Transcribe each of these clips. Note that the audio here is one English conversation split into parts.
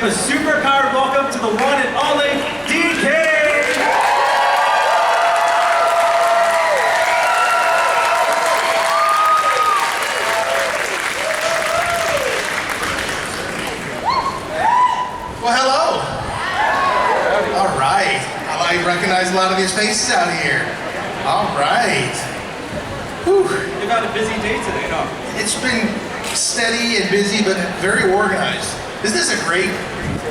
give a super powered welcome to the one and only Dean Cain! Well, hello. All right. I recognize a lot of these faces out here. All right. Whew. You've had a busy day today, huh? It's been steady and busy, but very organized. Isn't this a great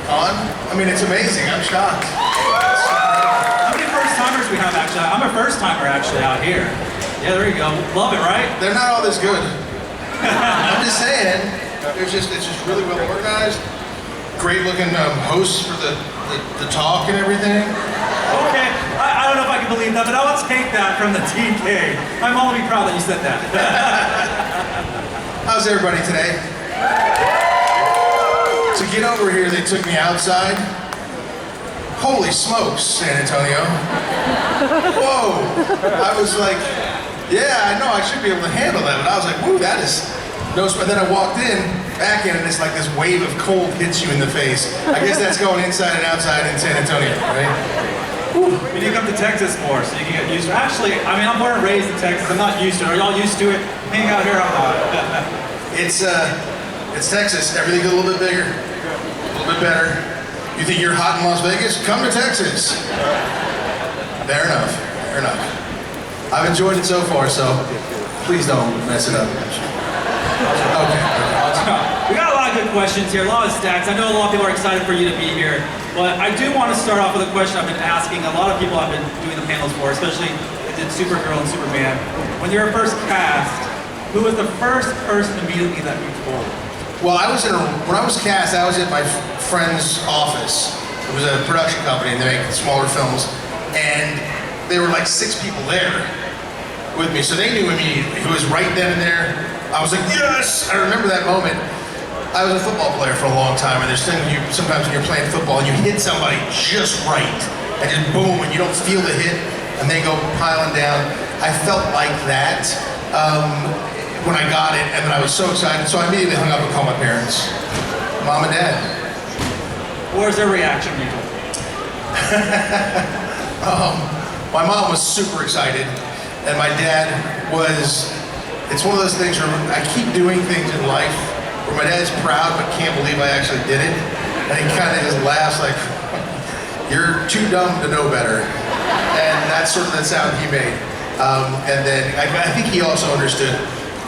con? I mean, it's amazing. I'm shocked. How many first-timers we have actually? I'm a first-timer actually out here. Yeah, there you go. Love it, right? They're not all this good. I'm just saying. It's just really well organized. Great looking hosts for the talk and everything. Okay, I don't know if I can believe that, but I'll take that from the Dean Cain. I'm only proud that you said that. How's everybody today? To get over here, they took me outside. Holy smokes, San Antonio. Whoa. I was like, yeah, I know I should be able to handle that, but I was like, woo, that is no. But then I walked back in, and it's like this wave of cold hits you in the face. I guess that's going inside and outside in San Antonio, right? We need to come to Texas more so you can get used to it. Actually, I mean, I'm born and raised in Texas. I'm not used to it. Are y'all used to it? Hang out here, I'm not. It's Texas. Everything's a little bit bigger, a little bit better. You think you're hot in Las Vegas? Come to Texas. Fair enough. Fair enough. I've enjoyed it so far, so please don't mess it up. Okay. We got a lot of good questions here, a lot of stacks. I know a lot of people are excited for you to be here, but I do want to start off with a question I've been asking a lot of people I've been doing the panels for, especially did Supergirl and Superman. When you were first cast, who was the first person immediately that you told? Well, when I was cast, I was at my friend's office. It was a production company, and they make smaller films, and there were like 6 people there with me, so they knew immediately. It was right then and there. I was like, yes! I remember that moment. I was a football player for a long time, and there's things sometimes when you're playing football and you hit somebody just right, and just boom, and you don't feel the hit, and they go piling down. I felt like that when I got it, and then I was so excited, so I immediately hung up and called my parents, Mom and Dad. What was their reaction? My mom was super excited, and my dad was. It's one of those things where I keep doing things in life where my dad's proud but can't believe I actually did it. And he kind of just laughs like, you're too dumb to know better. And that's sort of the sound he made. And then I think he also understood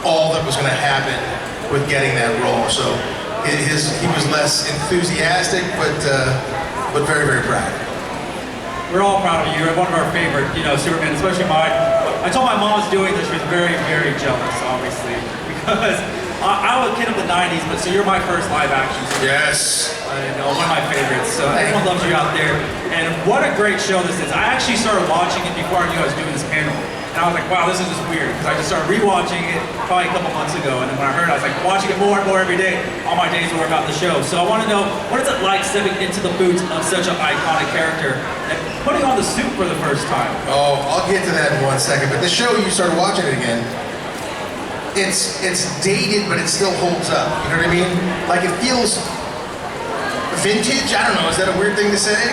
all that was going to happen with getting that role. So he was less enthusiastic, but very, very proud. We're all proud of you. You're one of our favorite, Superman, especially mine. I told my mom I was doing this. She was very, very jealous, obviously, because I was a kid of the 90s, but so you're my first live action. So yes. One of my favorites. So everyone loves you out there. And what a great show this is. I actually started watching it before I knew I was doing this panel. And I was like, wow, this is just weird, because I just started rewatching it probably a couple months ago, and then when I heard it, I was like watching it more and more every day, all my days were about the show. So I want to know, what is it like stepping into the boots of such an iconic character and putting on the suit for the first time? Oh, I'll get to that in 1 second, but the show, you started watching it again, it's dated, but it still holds up, you know what I mean? Like, it feels vintage, I don't know, is that a weird thing to say?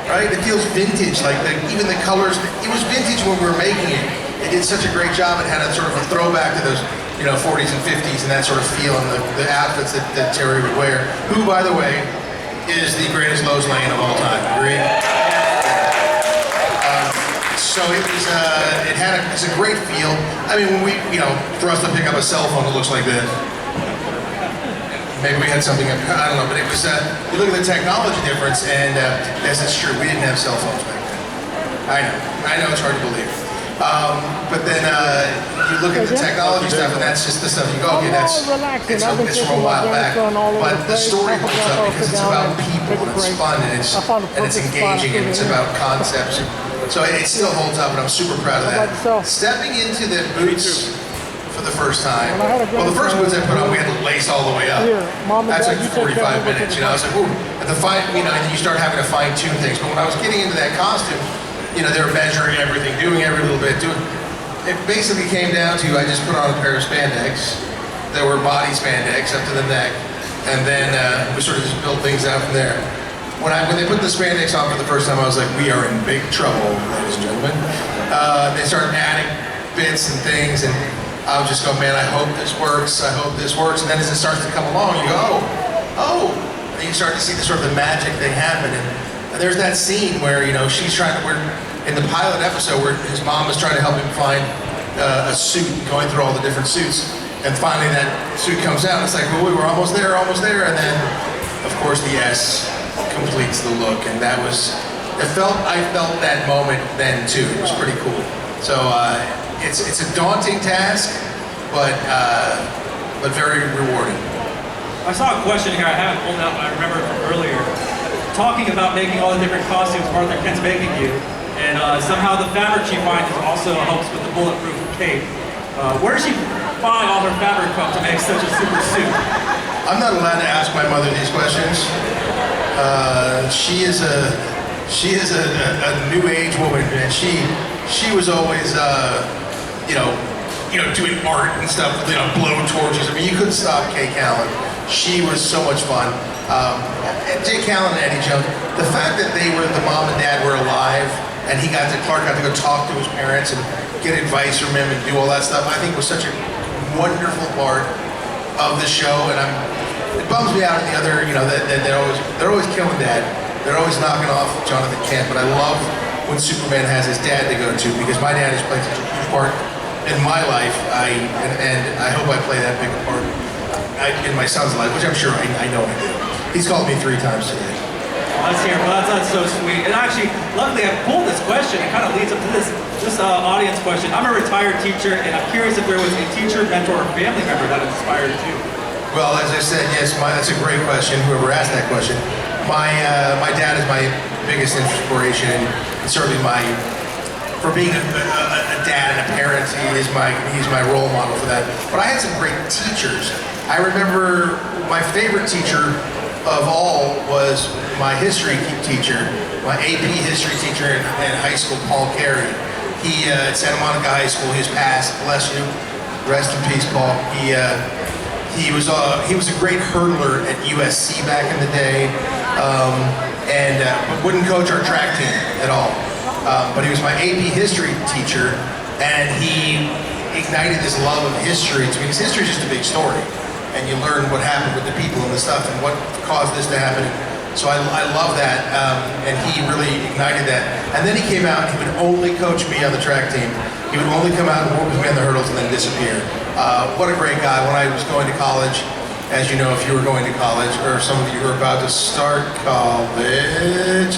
Right? It feels vintage, like even the colors. It was vintage when we were making it. It did such a great job. It had a sort of a throwback to those, 40s and 50s and that sort of feel, and the outfits that Terry would wear. Who, by the way, is the greatest Lois Lane of all time. Agree? So it's a great feel. I mean, when for us to pick up a cell phone that looks like this. Maybe we had something, I don't know, but it was, you look at the technology difference, and yes, it's true, we didn't have cell phones back then. I know it's hard to believe. But then you look at the technology stuff, and that's just the stuff you go, okay, it's from a while back. But the story holds up because it's about people, and it's fun, and it's engaging, and it's about concepts. So it still holds up, and I'm super proud of that. Stepping into the boots for the first time. Well, the first boots I put on, we had to lace all the way up. That's like 45 minutes, I was like, ooh. And and you start having to fine tune things. But when I was getting into that costume, they were measuring everything, doing every little bit. It basically came down to, I just put on a pair of spandex. There were body spandex up to the neck. And then we sort of just built things out from there. When they put the spandex on for the first time, I was like, we are in big trouble, ladies and gentlemen. They started adding bits and things, and I was just going, man, I hope this works, I hope this works. And then as it starts to come along, you go, oh. And you start to see the sort of the magic thing happen. And there's that scene where, you know, she's trying to, in the pilot episode where his mom was trying to help him find a suit, going through all the different suits. And finally that suit comes out, and it's like, well, we're almost there. And then, of course, the S completes the look, and that was, I felt that moment then too. It was pretty cool. So it's a daunting task, but very rewarding. I saw a question here I haven't pulled out, but I remember from earlier, talking about making all the different costumes Arthur Kent's making you, and somehow the fabric she finds also helps with the bulletproof cape. Where does she buy all her fabric from to make such a super suit? I'm not allowed to ask my mother these questions. She is a new age woman, and she was always doing art and stuff with blow torches. I mean, you couldn't stop Kay Callan. She was so much fun. And Jay Callan and Eddie Jones, the fact that the mom and dad were alive, and Clark got to go talk to his parents and get advice from him and do all that stuff, I think was such a wonderful part of the show. And it bums me out in the other, that they're always killing Dad. They're always knocking off Jonathan Kent, but I love when Superman has his dad to go to, because my dad has played such a huge part in my life. And I hope I play that big a part in my son's life, which I'm sure I know I do. He's called me 3 times today. Let's hear it. Well, that's so sweet. And actually, luckily, I pulled this question. It kind of leads up to this audience question. I'm a retired teacher, and I'm curious if there was a teacher, mentor, or family member that inspired you. Well, as I said, yes, that's a great question. Whoever asked that question, my dad is my biggest inspiration, and certainly for being a dad and a parent, he's my role model for that. But I had some great teachers. I remember my favorite teacher of all was my history teacher, my AP history teacher in high school, Paul Carey. He at Santa Monica High School, he's passed, bless you, rest in peace, Paul. He was a great hurdler at USC back in the day, and wouldn't coach our track team at all. But he was my AP history teacher, and he ignited this love of history to me, because history is just a big story. And you learn what happened with the people and the stuff and what caused this to happen. So I love that, and he really ignited that. And then he came out and he would only coach me on the track team. He would only come out and work with me on the hurdles and then disappear. What a great guy. When I was going to college, as you know, if you were going to college, or some of you who are about to start college,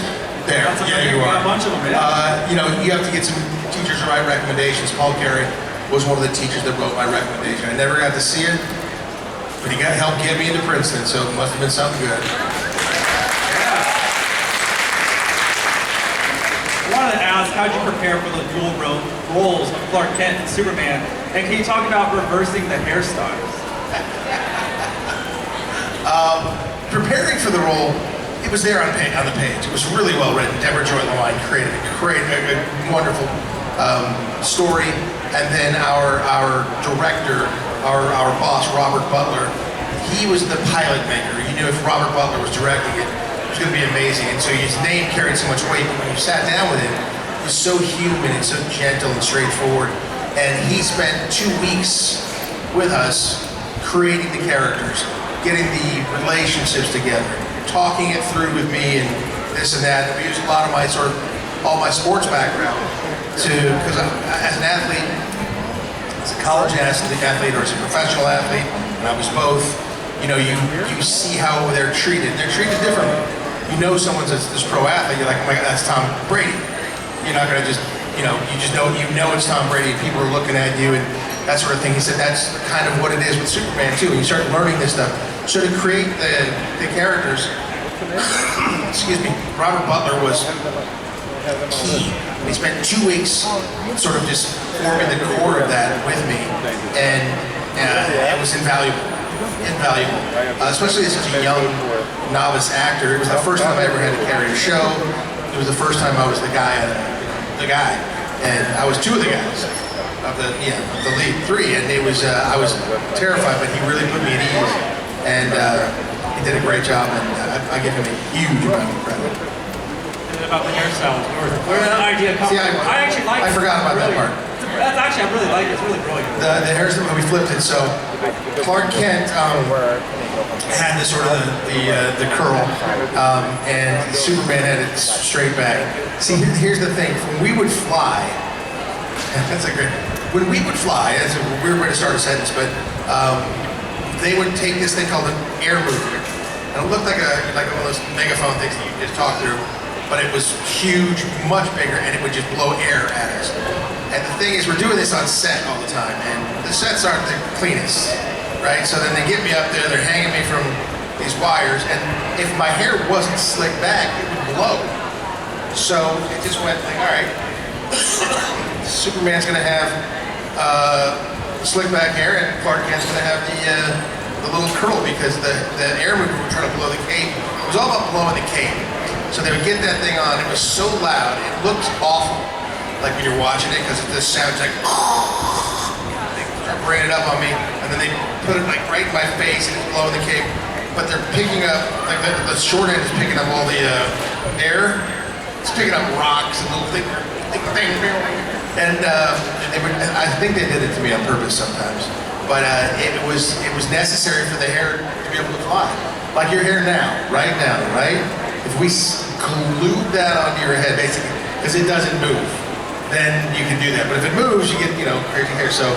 there, yeah, you are. A bunch of them, yeah. You have to get some teachers to write recommendations. Paul Carey was one of the teachers that wrote my recommendation. I never got to see it, but he got help get me into Princeton, so it must have been something good. Yeah. I wanted to ask, how did you prepare for the dual roles of Clark Kent and Superman? And can you talk about reversing the hairstyles? Preparing for the role, it was there on the page. It was really well written. Deborah Joy Levine created a wonderful story, and then our director, our boss, Robert Butler, he was the pilot maker. He knew if Robert Butler was directing it, it was going to be amazing. And so his name carried so much weight, but when you sat down with him, he was so human and so gentle and straightforward. And he spent 2 weeks with us creating the characters, getting the relationships together, talking it through with me and this and that. And we used a lot of all my sports background because as an athlete, as a college athlete or as a professional athlete, and I was both, you see how they're treated. They're treated differently. You know someone's this pro athlete, you're like, oh my God, that's Tom Brady. You're not gonna just, you just know it's Tom Brady, and people are looking at you and that sort of thing. He said that's kind of what it is with Superman too. And you start learning this stuff. So to create the characters, excuse me, Robert Butler was key. He spent 2 weeks sort of just forming the core of that with me, and it was invaluable. Especially as such a young novice actor. It was the first time I ever had to carry a show. It was the first time I was the guy, and I was 2 of the guys of the lead 3, and it was I was terrified, but he really put me at ease. And He did a great job, and I give him a huge amount of credit. And about the hairstyles, where did that idea come from? I actually like I forgot about that part. That's actually, I really like it. It's really brilliant. The hairstyle, we flipped it, so Clark Kent had this sort of the curl, and Superman had it straight back. See, here's the thing, when we would fly, that's a great, when we would fly, that's a weird way to start a sentence, but they would take this thing called an air mover, and it looked like one of those megaphone things that you just talk through, but it was huge, much bigger, and it would just blow air at us. And the thing is, we're doing this on set all the time, and the sets aren't the cleanest, right? So then they get me up there, they're hanging me from these wires, and if my hair wasn't slicked back, it would blow. So it just went like, all right, Superman's gonna have slick back hair, and Clark Kent's gonna have the little curl, because the air mover would try to blow the cape. It was all about blowing the cape. So they would get that thing on, it was so loud, it looked awful, like when you're watching it, because the sound's like, they start bringing it up on me, and then they put it like right in my face, and it's blowing the cape, but they're picking up, like the short end is picking up all the air, it's picking up rocks and little things, and they would, I think they did it to me on purpose sometimes, but it was necessary for the hair to be able to fly. Like your hair now, right now, right? If we glued that onto your head, basically, because it doesn't move, then you can do that. But if it moves, you get, crazy hair. So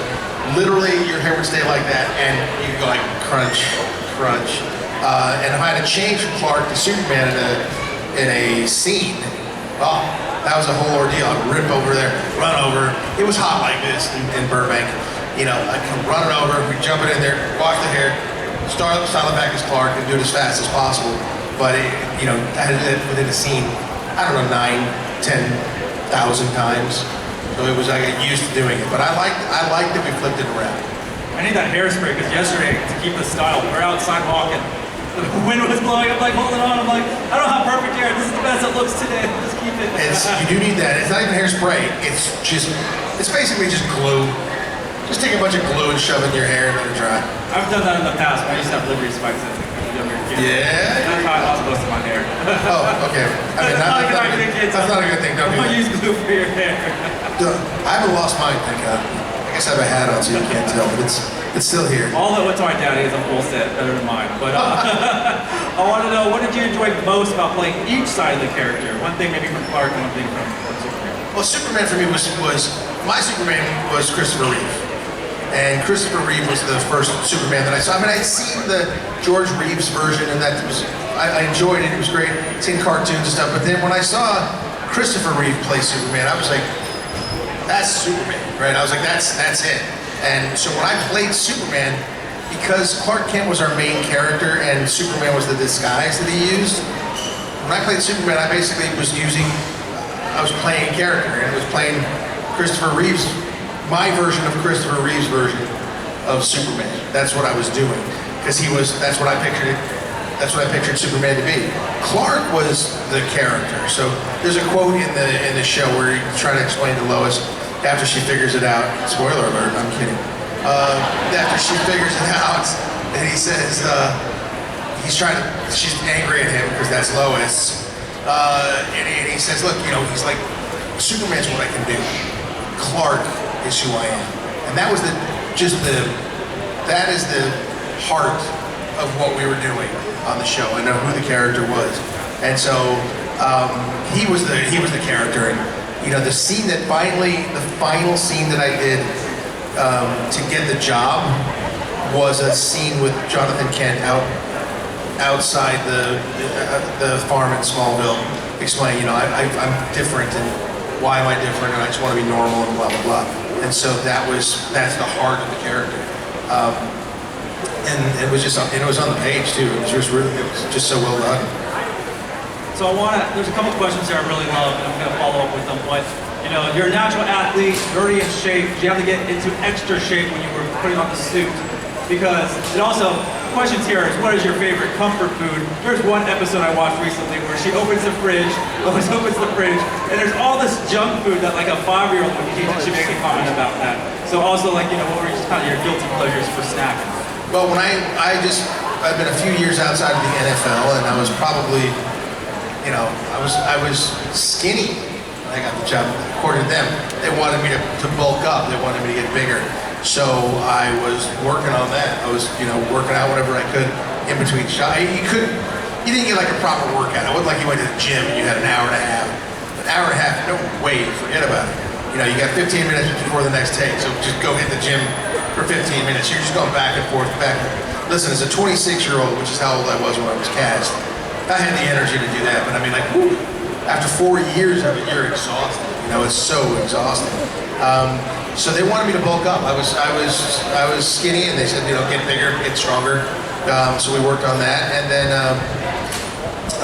literally your hair would stay like that, and you could go like crunch, crunch. And if I had to change from Clark to Superman in a scene, oh, that was a whole ordeal. I'd rip over there, run over. It was hot like this in Burbank. I'd come running over, we'd jump it in there, wash the hair, style it back as Clark, and do it as fast as possible. But I had it within a scene, I don't know, 10,000 times. So it was, I got used to doing it. But I liked that we flipped it around. I need that hairspray, because yesterday, to keep the style, we're outside walking, the wind was blowing, I'm like holding on, I'm like, I don't have perfect hair, this is the best it looks today, just keep it. You do need that. It's not even hairspray, it's basically just glue. Just take a bunch of glue and shove it in your hair and let it dry. I've done that in the past, when I used to have livery spikes as a younger kid. Yeah? That's how I lost most of my hair. Oh, okay. I mean, that's not a good thing. Don't do Don't that. use glue for your hair. I haven't lost mine, thank God. I guess I have a hat on so you can't tell, but it's still here. All that went to my daddy is a full set, better than mine. But I want to know, what did you enjoy most about playing each side of the character? One thing maybe from Clark, and one thing from Superman. Well, Superman for me was my Superman was Christopher Reeve. And Christopher Reeve was the first Superman that I saw. I mean, I'd seen the George Reeves version, and I enjoyed it. It was great. Seen cartoons and stuff. But then when I saw Christopher Reeve play Superman, I was like, that's Superman, right? I was like, that's it. And so when I played Superman, because Clark Kent was our main character and Superman was the disguise that he used, when I played Superman, I basically was playing a character, and it was playing Christopher Reeve's, my version of Christopher Reeve's version of Superman. That's what I was doing, because that's what I pictured Superman to be. Clark was the character. So there's a quote in the show where he's trying to explain to Lois after she figures it out. Spoiler alert, I'm kidding. After she figures it out, and he says, she's angry at him because that's Lois. And he says, look, he's like, Superman's what I can do. Clark is who I am. And that was that is the heart of what we were doing on the show. I know who the character was. And so he was the character. And the scene that the final scene that I did to get the job was a scene with Jonathan Kent outside the farm in Smallville, explaining, I'm different, and why am I different, and I just want to be normal, and blah, blah, blah. And so that's the heart of the character. And it was on the page too. It was just so well done. So there's a couple questions here I really love, and I'm going to follow up with them. But, you're a natural athlete, very in shape. Did you have to get into extra shape when you were putting on the suit? Because, and also, questions here is, what is your favorite comfort food? There's one episode I watched recently where she opens the fridge, Lois opens the fridge, and there's all this junk food that like a 5-year-old would eat, and she makes a comment about that. So also, what were just kind of your guilty pleasures for snacking? Well, when I just I've been a few years outside of the NFL, and I was probably, you know, I was skinny when I got the job. According to them, they wanted me to bulk up. They wanted me to get bigger. So I was working on that. I was, you know, working out whatever I could in between shots. You didn't get like a proper workout. It wasn't like you went to the gym and you had an hour and a half. An hour and a half, no way, forget about it. You know, you got 15 minutes before the next take, so just go hit the gym for 15 minutes. You're just going back and forth, back. Listen, as a 26-year-old, which is how old I was when I was cast, I had the energy to do that, but I mean, like, whew, after 4 years of it, you're exhausted. You know, it's so exhausting. So they wanted me to bulk up. I was skinny, and they said, you know, get bigger, get stronger. So we worked on that, and then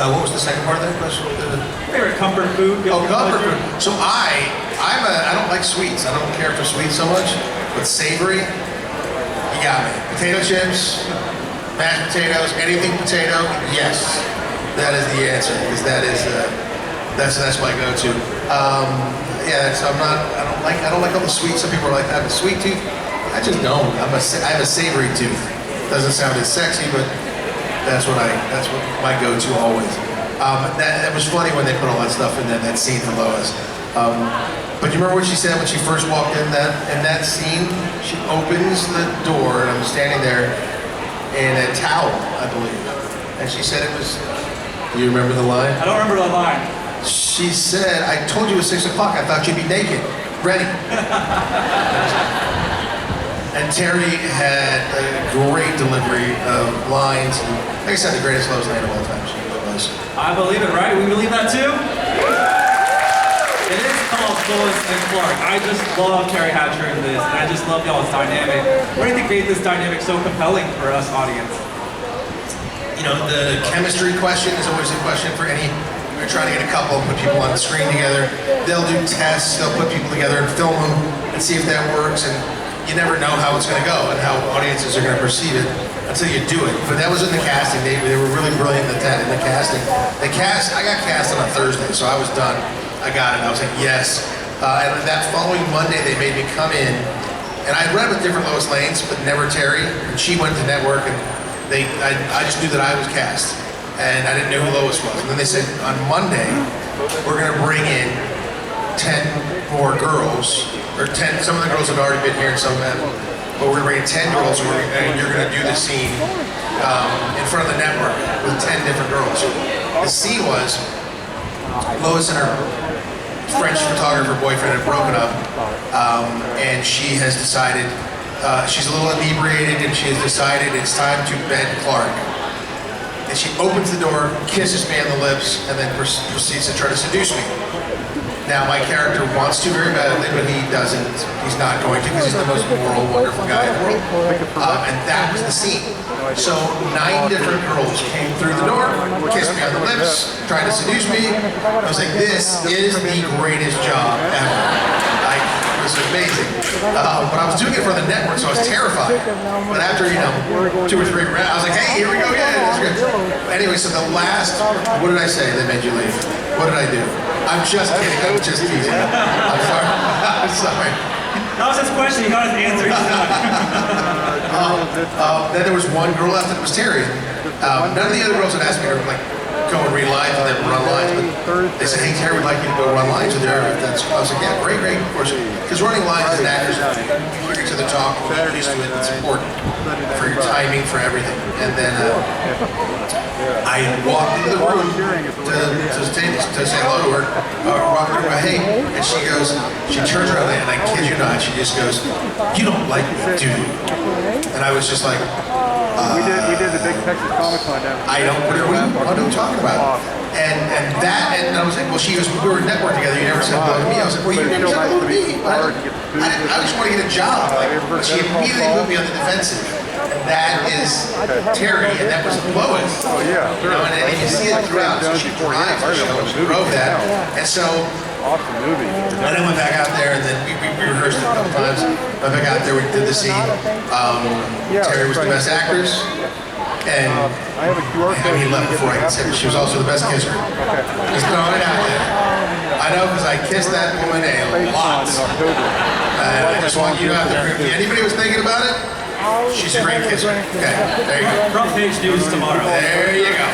what was the second part of that question? Favorite comfort food? Oh, comfort food. So I don't like sweets. I don't care for sweets so much, but savory, you got me. Potato chips, mashed potatoes, anything potato, yes. That is the answer, because that's my go-to. Yeah, so I don't like all the sweets. Some people are like, I have a sweet tooth. I just don't. I have a savory tooth. Doesn't sound as sexy, but that's what my go-to always. That was funny when they put all that stuff in that scene for Lois. But you remember what she said when she first walked in that scene? She opens the door, and I'm standing there in a towel, I believe. And she said it was. Do you remember the line? I don't remember the line. She said, "I told you it was 6 o'clock. I thought you'd be naked, ready." And Terry had a great delivery of lines. And, like I said, the greatest Lois Lane of all time. She really was. I believe it, right? We believe that too? It is called Lois Clark. I just love Terry Hatcher in this, and I just love y'all's dynamic. What do you think made this dynamic so compelling for us audience? You know, the chemistry question is always a question for any. We're trying to get a couple, put people on the screen together. They'll do tests, they'll put people together and film them and see if that works. And you never know how it's going to go and how audiences are going to perceive it until you do it. But that was in the casting. They were really brilliant in the casting. I got cast on a Thursday, so I was done. I got it. I was like, yes. And that following Monday, they made me come in. And I read with different Lois Lanes, but never Terry. And she went to network, and I just knew that I was cast. And I didn't know who Lois was. And then they said, on Monday, we're going to bring in 10 more girls, or 10, some of the girls have already been here and some haven't, but we're going to bring in 10 girls, and you're going to do the scene in front of the network with 10 different girls. The scene was, Lois and her French photographer boyfriend had broken up, and she has decided, she's a little inebriated, and she has decided it's time to bed Clark. And she opens the door, kisses me on the lips, and then proceeds to try to seduce me. Now, my character wants to very badly, but he doesn't. He's not going to, because he's the most moral, wonderful guy in the world. And that was the scene. So 9 different girls came through the door, kissed me on the lips, tried to seduce me. I was like, this is the greatest job ever. It was amazing. But I was doing it for the network, so I was terrified. But after, 2 or 3 rounds, I was like, hey, here we go again. Anyway, so the last, what did I say that made you leave? What did I do? I'm just kidding. I'm just teasing. I'm sorry. I'm sorry. That was his question. He got his answer. Then there was one girl left, and it was Terry. None of the other girls had asked me to go and read lines and then run lines, but they said, hey, Terry would like you to go run lines with her. I was like, yeah, great, of course. Because running lines as an actor, you're used to the talk, you're used to it, it's important for your timing, for everything. And then I walked into the room to say hello to her, walked over, hey, and she turns around and I kid you not, she just goes, you don't like me, do you? And I was just like, we did the big Texas Comic Con down. I don't, what are we talking about? And I was like, well, she goes, we were network together, you never said hello to me. I was like, well, you never said hello to me. I just want to get a job. But she immediately put me on the defensive. And that is Terry, and that was Lois. Oh, yeah. And you see it throughout. So she drives the show, she drove that. And so, awesome movie. And then went back out there, and then we rehearsed it a couple times. Went back out there, we did the scene. Terry was the best actress. And I have a QR code. he left before I could say, but she was also the best kisser. Just throwing it out there. I know, because I kissed that woman a lot. And I just want you out there. If anybody was thinking about it, She's a great kisser. Okay, there you go. Front page news tomorrow. There you go.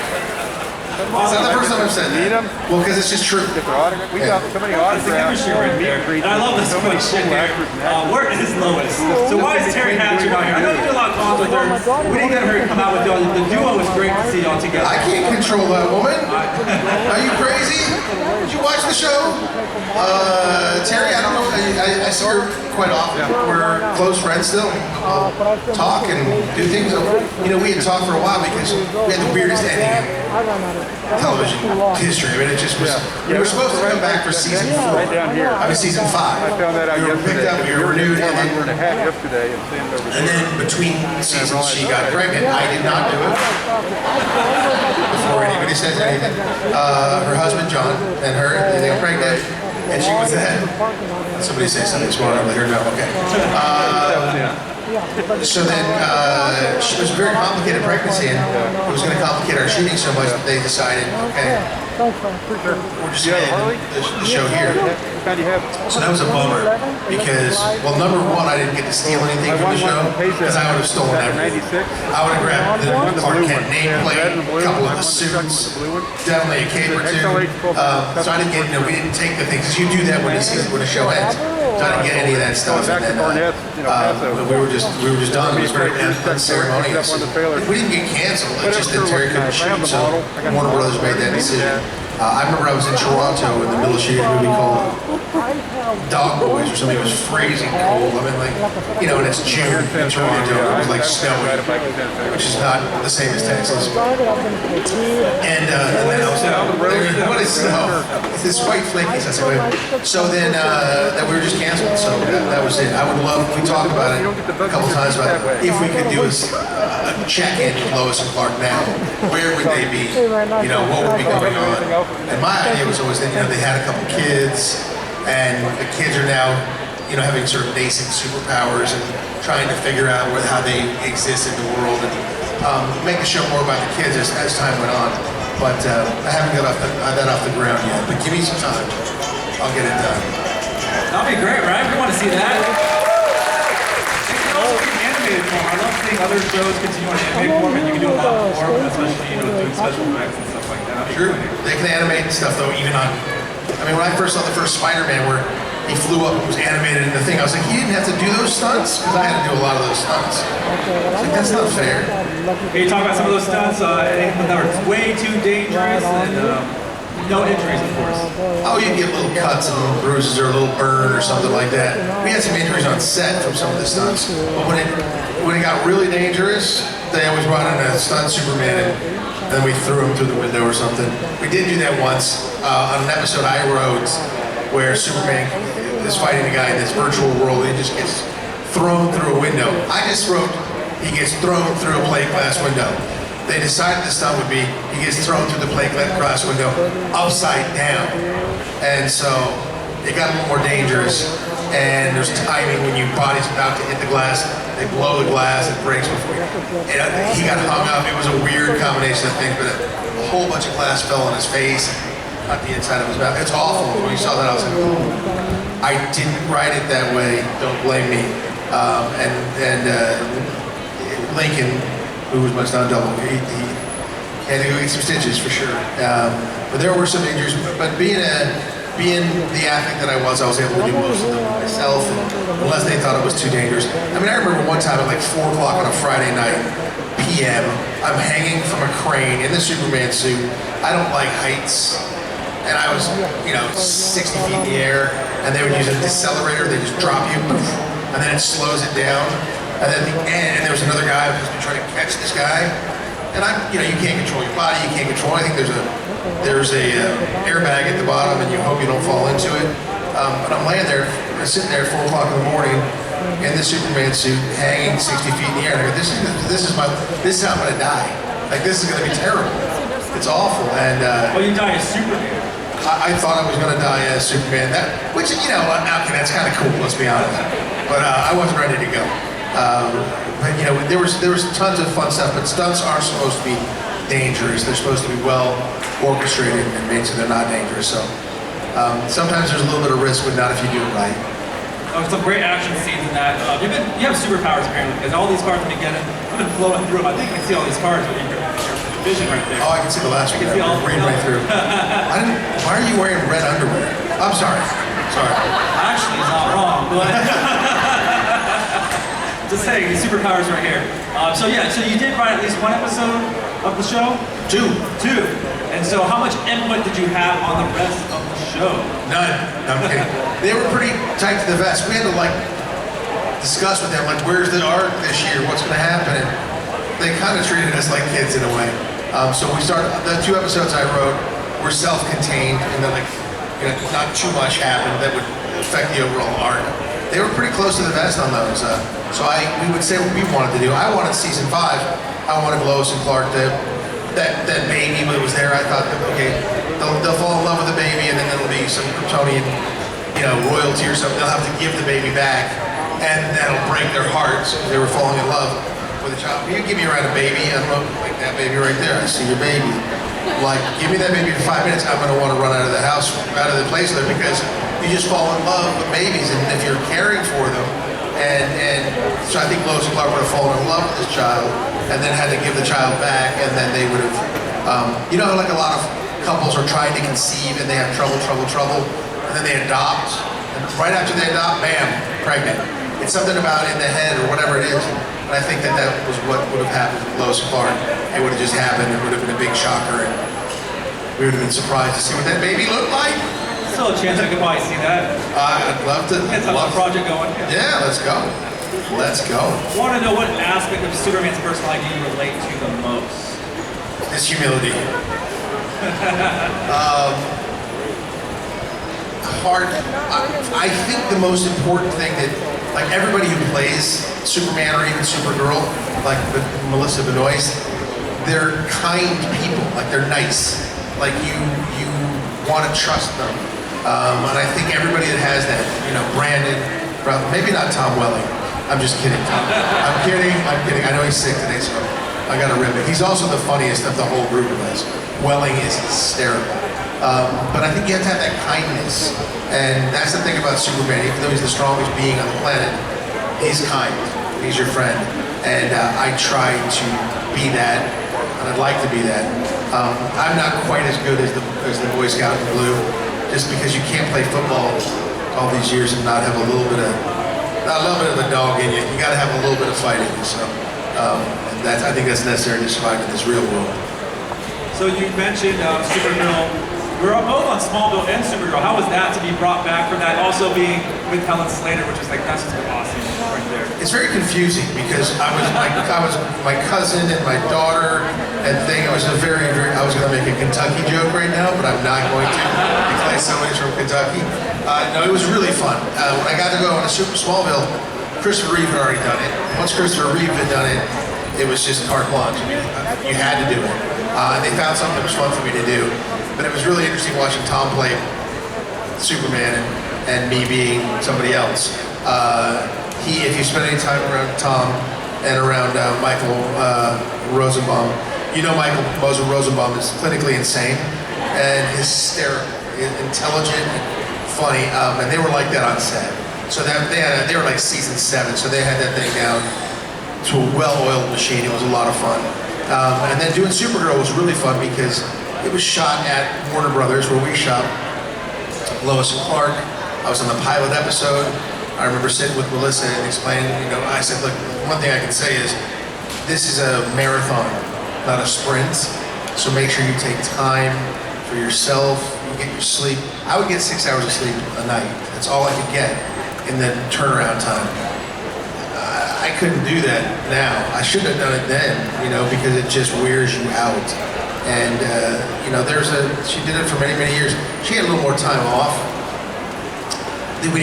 Is that the first time I've said Meet that? them. Well, because it's just true. Get their autograph. We got so many That's the autographs. chemistry right there. And I love this question here. Where is Lois? So why is Terry Hatcher out here? I know you do a lot of calls with her. We didn't get her to come out with y'all. The duo is great to see y'all together. I can't control that woman. Are you crazy? Did you watch the show? Terry, I don't know. I see her quite often. We're close friends still. We'll talk and do things. You know, we had talked for a while because we had the weirdest ending in television history. I mean, it just was. We were supposed to come back for season 4. Right down here. I mean, season 5. I found that out We were picked yesterday. up, we were renewed, and Hour and a then, half yesterday and sent over and then between seasons she got pregnant. I did not do it. Before anybody says anything. Her husband, John, and her, they got pregnant, and she was ahead. Somebody say something smart, I'll let her know. Okay. So then, it was a very complicated pregnancy, and it was going to complicate our shooting so much that they decided, okay, we're just going to end the show here. So that was a bummer, because, well, number one, I didn't get to steal anything from the show, because I would have stolen everything. I would have grabbed the Clark Kent nameplate, a couple of the suits, definitely a cape or two. So I didn't get, we didn't take the things, because you do that when the show ends. So I didn't get any of that stuff. And then, we were just done. It was very unceremonious. We didn't get canceled. It's just that Terry couldn't shoot, so Warner Brothers made that decision. I remember I was in Toronto in the middle of shooting a movie called Dog Boys or something. It was freezing cold. I mean, like, you know, and it's June in Toronto. It was like snowing, which is not the same as Texas. And then I was what is snow? It's this white flaky stuff. So then we were just canceled. So that was it. I would love. We talked about it a couple times about if we could do a check-in with Lois and Clark now. Where would they be? You know, what would be going on? And my idea was always that, you know, they had a couple kids, and the kids are now, you know, having sort of nascent superpowers and trying to figure out how they exist in the world, and make the show more about the kids as time went on. But I haven't got that off the ground yet. But give me some time. I'll get it done. That'll be great, right? We want to see that. It can also be animated form. I love seeing other shows continue on animated form, and you can do a lot more, especially, you know, doing special effects and stuff like that. Sure. They can animate stuff though, even on. I mean, when I first saw the first Spider-Man, where he flew up and was animated in the thing, I was like, he didn't have to do those stunts, because I had to do a lot of those stunts. I was like, that's not fair. Can you talk about some of those stunts that were way too dangerous and no injuries, of course? Oh, you get little cuts and little bruises or a little burn or something like that. We had some injuries on set from some of the stunts, but when it got really dangerous, they always brought in a stunt Superman and then we threw him through the window or something. We did do that once on an episode I wrote where Superman is fighting a guy in this virtual world and he just gets thrown through a window. I just wrote, he gets thrown through a plate glass window. They decided the stunt would be, he gets thrown through the plate glass window upside down. And so it got a little more dangerous. And there's timing when your body's about to hit the glass, they blow the glass, it breaks before you. And he got hung up. It was a weird combination of things, but a whole bunch of glass fell on his face, not the inside of his mouth. It's awful. When you saw that, I was like, oh. I didn't write it that way. Don't blame me. Lincoln, who was my stunt double, he had to go get some stitches for sure. But there were some injuries. But being the athlete that I was able to do most of them myself, unless they thought it was too dangerous. I mean, I remember one time at like 4 o'clock on a Friday night, p.m., I'm hanging from a crane in the Superman suit. I don't like heights. And I was, 60 feet in the air, and they would use a decelerator, they just drop you, and then it slows it down. And then at the end, there was another guy who was just trying to catch this guy. And you can't control your body, you can't control anything. There's a airbag at the bottom, and you hope you don't fall into it. But I'm laying there, sitting there at 4 o'clock in the morning, in the Superman suit, hanging 60 feet in the air. And I go, this is how I'm gonna die. Like, this is gonna be terrible. It's awful. And well, you die as Superman. I thought I was gonna die as Superman. Which that's kind of cool. Let's be honest. But I wasn't ready to go. But there was tons of fun stuff, but stunts aren't supposed to be dangerous. They're supposed to be well orchestrated and made so they're not dangerous. So sometimes there's a little bit of risk, but not if you do it right. Some great action scenes in that. You have superpowers apparently, because all these cars have been flowing through them. I think you can see all these cars with your vision right there. Oh, I can see the last one. You can see all Read right through. Why are you wearing red underwear? I'm sorry. Sorry. Actually, it's not wrong, but just saying, these superpowers right here. So you did write at least one episode of the show? Two. And so how much input did you have on the rest of the show? None. No, I'm kidding. They were pretty tight to the vest. We had to discuss with them, where's the arc this year? What's going to happen? And they kind of treated us like kids in a way. So we started, the 2 episodes I wrote were self-contained, and then not too much happened that would affect the overall arc. They were pretty close to the vest on those. So we would say what we wanted to do. I wanted season 5. I wanted Lois and Clark that baby that was there. I thought that, okay, they'll fall in love with the baby, and then there'll be some Kryptonian, royalty or something. They'll have to give the baby back, and that'll break their hearts because they were falling in love with a child. You give me around a baby, I don't know, like that baby right there. I see your baby. Give me that baby for 5 minutes. I'm going to want to run out of the house, out of the place there, because you just fall in love with babies, and if you're caring for them, and so I think Lois and Clark would have fallen in love with this child, and then had to give the child back, and then they would have, like a lot of couples are trying to conceive, and they have trouble, and then they adopt, and right after they adopt, bam, pregnant. It's something about in the head or whatever it is. And I think that was what would have happened with Lois and Clark. It would have just happened. It would have been a big shocker, and we would have been surprised to see what that baby looked like. Still a chance I could probably see that. I'd love to. It's a project going. Yeah, let's go. Let's go. I want to know what aspect of Superman's personality you relate to the most. His humility. Hard. I think the most important thing that, everybody who plays Superman or even Supergirl, like Melissa Benoist, they're kind people. They're nice. You want to trust them. And I think everybody that has that, Brandon, maybe not Tom Welling. I'm just kidding, Tom. I'm kidding. I know he's sick today, so I got to rip it. He's also the funniest of the whole group of us. Welling is hysterical. But I think you have to have that kindness. And that's the thing about Superman. Even though he's the strongest being on the planet, he's kind. He's your friend. And I try to be that, and I'd like to be that. I'm not quite as good as the Boy Scout in blue, just because you can't play football all these years and not have a little bit of a dog in you. You got to have a little bit of fight in you. So I think that's necessary to survive in this real world. So you mentioned Supergirl. We were both on Smallville and Supergirl. How was that to be brought back from that? Also being with Helen Slater, which was that's just awesome right there. It's very confusing because I was my cousin and my daughter and thing. It was a very, I was going to make a Kentucky joke right now, but I'm not going to because somebody's from Kentucky. No, it was really fun. When I got to go on a Super Smallville, Christopher Reeve had already done it. Once Christopher Reeve had done it, it was just carte blanche. I mean, you had to do it. They found something that was fun for me to do. But it was really interesting watching Tom play Superman and me being somebody else. If you spend any time around Tom and around Michael Rosenbaum, Michael Rosenbaum is clinically insane and hysterical, intelligent, and funny, and they were like that on set. So they were like season 7, so they had that thing down to a well-oiled machine. It was a lot of fun. And then doing Supergirl was really fun because it was shot at Warner Brothers, where we shot Lois and Clark. I was on the pilot episode. I remember sitting with Melissa and explaining, I said, look, one thing I can say is, this is a marathon, not a sprint. So make sure you take time for yourself, you get your sleep. I would get 6 hours of sleep a night. That's all I could get in the turnaround time. I couldn't do that now. I should have done it then, because it just wears you out. And she did it for many, many years. She had a little more time off. We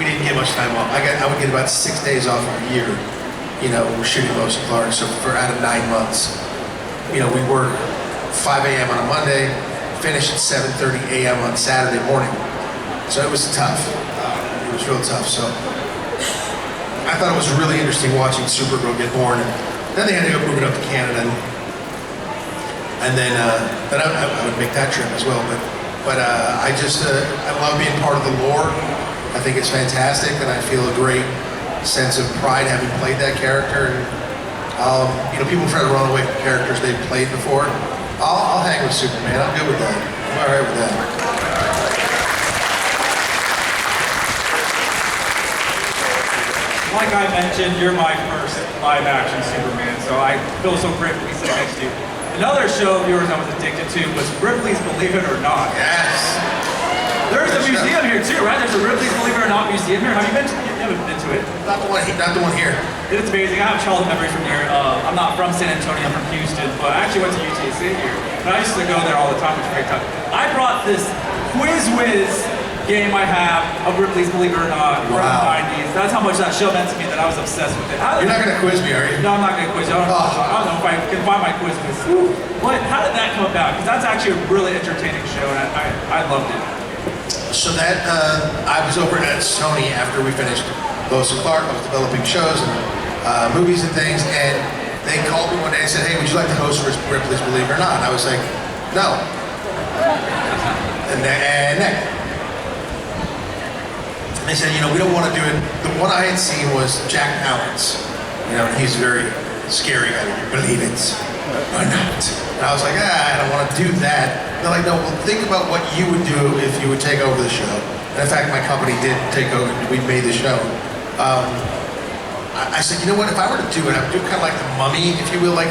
didn't get much time off. I would get about 6 days off a year, shooting Lois and Clark. So out of 9 months, we work 5 a.m. on a Monday, finish at 7:30 a.m. on Saturday morning. So it was tough. It was real tough. So I thought it was really interesting watching Supergirl get born. And then they had to go move it up to Canada. And then I would make that trip as well. But I love being part of the lore. I think it's fantastic, and I feel a great sense of pride having played that character. And you know, people try to run away from characters they've played before. I'll hang with Superman. I'm good with that. I'm all right with that. Like I mentioned, you're my first live-action Superman, so I feel so grateful to be sitting next to you. Another show of yours I was addicted to was Ripley's Believe It or Not. Yes. There's a museum here too, right? There's a Ripley's Believe It or Not museum here. Have you been to it? You haven't been to it. Not the one here. It's amazing. I have childhood memories from here. I'm not from San Antonio, I'm from Houston, but I actually went to UTC here. And I used to go there all the time, which was a great time. I brought this Quiz Whiz game I have of Ripley's Believe It or Not from the 90s. That's how much that show meant to me that I was obsessed with it. You're not going to quiz me, are you? No, I'm not going to quiz you. I don't know if I can find my Quiz Whiz. But how did that come about? Because that's actually a really entertaining show, and I loved it. So that, I was over at Sony after we finished Lois Clark. I was developing shows and movies and things, and they called me one day and said, hey, would you like to host Ripley's Believe It or Not? And I was like, no. And they said, you know, we don't want to do it. The one I had seen was Jack Palance. You know, and he's very scary guy. Believe it or not. And I was like, I don't want to do that. They're like, no, well, think about what you would do if you would take over the show. And in fact, my company did take over. We made the show. I said, you know what? If I were to do it, I would do kind of like the Mummy, if you will, like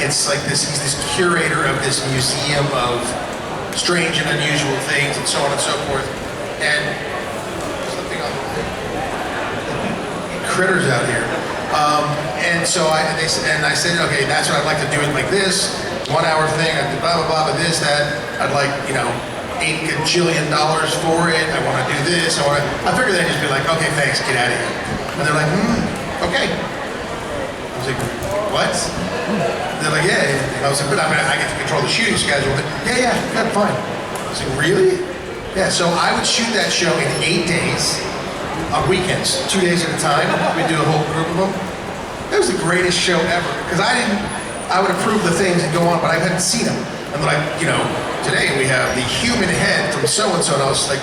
it's like this. He's this curator of this museum of strange and unusual things, and so on and so forth. And critters out here. And so I said, okay, that's what I'd like to do it like this, 1 hour thing, I'd do blah, blah, blah, but this, that, I'd like, you know, $8 gajillion for it, I want to do this, I figured they'd just be like, okay, thanks, get out of here. And they're like, okay. I was like, what? They're like, yeah. And I was like, but I get to control the shooting schedule. Yeah, fine. I was like, really? Yeah, so I would shoot that show in 8 days. On weekends, 2 days at a time. We'd do a whole group of them. It was the greatest show ever. Because I would approve the things and go on, but I hadn't seen them. And they're like, you know, today we have the human head from so-and-so. And I was like,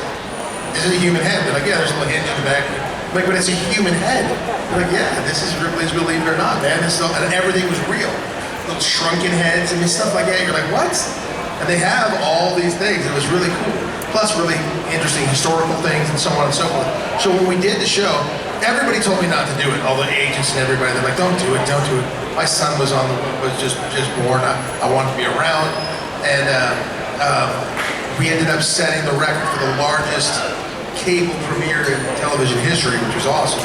is it a human head? They're like, yeah, there's a little hinge in the back. I'm like, but it's a human head. They're like, yeah, this is Ripley's Believe It or Not, man. This is all, and everything was real. Little shrunken heads and stuff like that. You're like, what? And they have all these things. It was really cool. Plus really interesting historical things and so on and so forth. So when we did the show, everybody told me not to do it. All the agents and everybody, they're like, don't do it. My son was just born. I wanted to be around. And we ended up setting the record for the largest cable premiere in television history, which was awesome.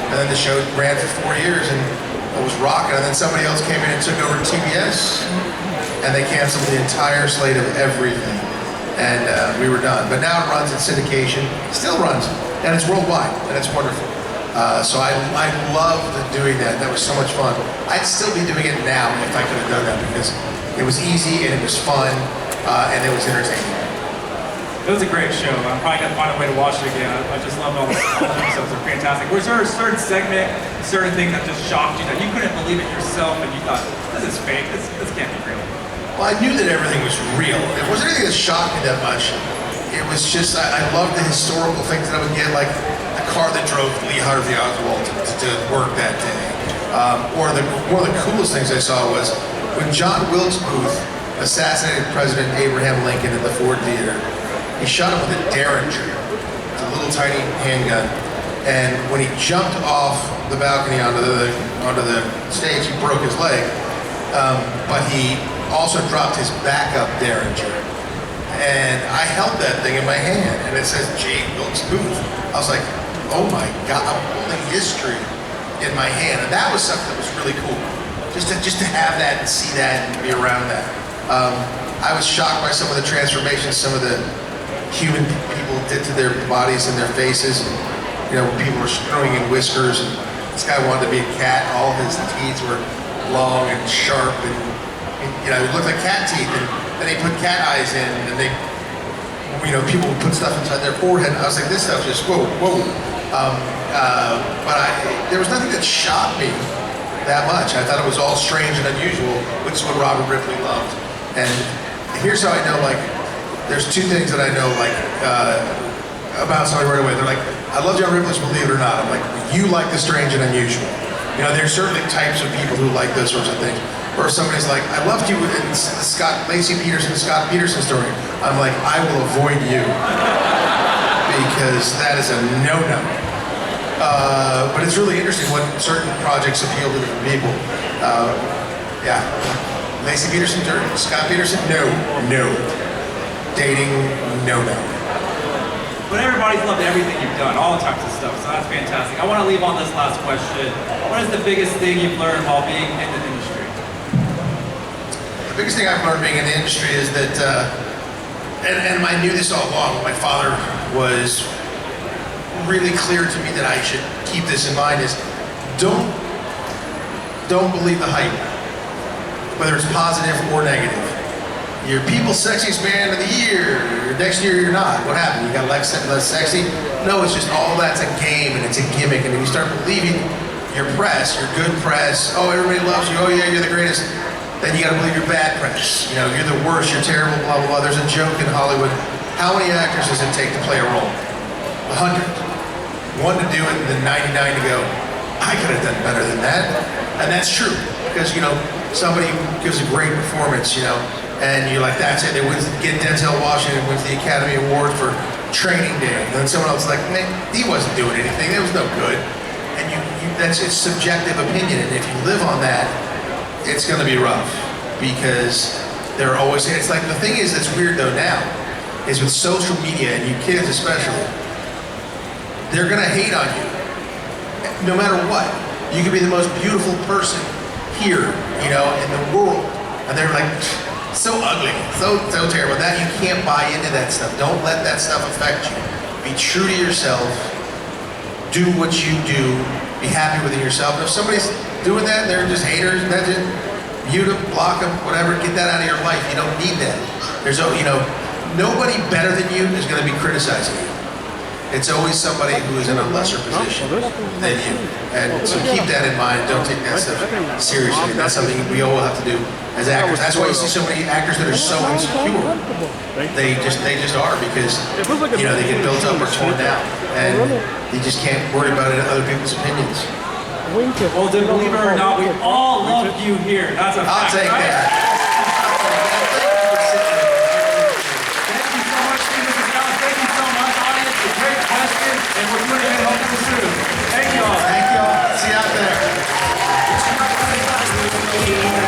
And then the show ran for 4 years and it was rocking. And then somebody else came in and took over TBS and they canceled the entire slate of everything. And we were done. But now it runs in syndication, still runs, and it's worldwide, and it's wonderful. So I loved doing that. That was so much fun. I'd still be doing it now if I could have done that because it was easy and it was fun and it was entertaining. It was a great show. I'm probably gonna find a way to watch it again. I just loved all the episodes. They're fantastic. Was there a certain segment, a certain thing that just shocked you that you couldn't believe it yourself and you thought, this is fake, this can't be real? Well, I knew that everything was real. It wasn't anything that shocked me that much. It was just, I loved the historical things that I would get, like the car that drove Lee Harvey Oswald to work that day. Or one of the coolest things I saw was when John Wilkes Booth assassinated President Abraham Lincoln at the Ford Theater, he shot him with a Derringer. It's a little tiny handgun. And when he jumped off the balcony onto the stage, he broke his leg. But he also dropped his backup Derringer. And I held that thing in my hand, and it says J. Wilkes Booth. I was like, oh my God, I'm holding history in my hand. And that was something that was really cool. Just to have that and see that and be around that. I was shocked by some of the transformations some of the human people did to their bodies and their faces. And, you know, people were screwing in whiskers, and this guy wanted to be a cat. All his teeth were long and sharp, and you know, it looked like cat teeth, and then they put cat eyes in, and they, you know, people would put stuff inside their forehead. I was like, this stuff just, whoa. But there was nothing that shocked me that much. I thought it was all strange and unusual, which is what Robert Ripley loved. And here's how I know, like, there's two things that I know, like, about somebody right away. They're like, I love John Ripley's Believe It or Not. I'm like, you like the strange and unusual. You know, there's certainly types of people who like those sorts of things. Or somebody's like, I loved you in Lacey Peterson, Scott Peterson story. I'm like, I will avoid you because that is a no-no. But it's really interesting what certain projects appeal to different people. Yeah, Lacey Peterson, Scott Peterson, no. Dating, no. But everybody's loved everything you've done, all types of stuff, so that's fantastic. I want to leave on this last question. What is the biggest thing you've learned while being in the industry? The biggest thing I've learned being in the industry is that, and I knew this all along, my father was really clear to me that I should keep this in mind, is don't believe the hype, whether it's positive or negative. You're People's Sexiest Man of the Year. Next year you're not. What happened? You got less sexy? No, it's just all that's a game and it's a gimmick. And if you start believing your press, your good press, oh, everybody loves you, oh yeah, you're the greatest, then you gotta believe your bad press. You know, you're the worst, you're terrible, blah, blah, blah. There's a joke in Hollywood. How many actors does it take to play a role? 100. One to do it and then 99 to go, I could have done better than that. And that's true. Because, you know, somebody gives a great performance, you know, and you're like, that's it. They get Denzel Washington wins the Academy Award for Training Day. And then someone else is like, man, he wasn't doing anything. It was no good. And that's it's subjective opinion. And if you live on that, it's going to be rough because they're always. It's like the thing is that's weird though now is with social media and you kids especially, they're going to hate on you no matter what. You could be the most beautiful person here, you know, in the world, and they're like. So ugly, so terrible. That you can't buy into that stuff. Don't let that stuff affect you. Be true to yourself. Do what you do. Be happy within yourself. And if somebody's doing that, they're just haters. That's it. Mute them, block them, whatever. Get that out of your life. You don't need that. There's, you know, nobody better than you is going to be criticizing you. It's always somebody who is in a lesser position than you. And so keep that in mind. Don't take that stuff seriously. That's something we all have to do as actors. That's why you see so many actors that are so insecure. They just are because, you know, they get built up or torn down. And you just can't worry about other people's opinions. Well, then, believe it or not, we all love you here. That's a fact. I'll take that.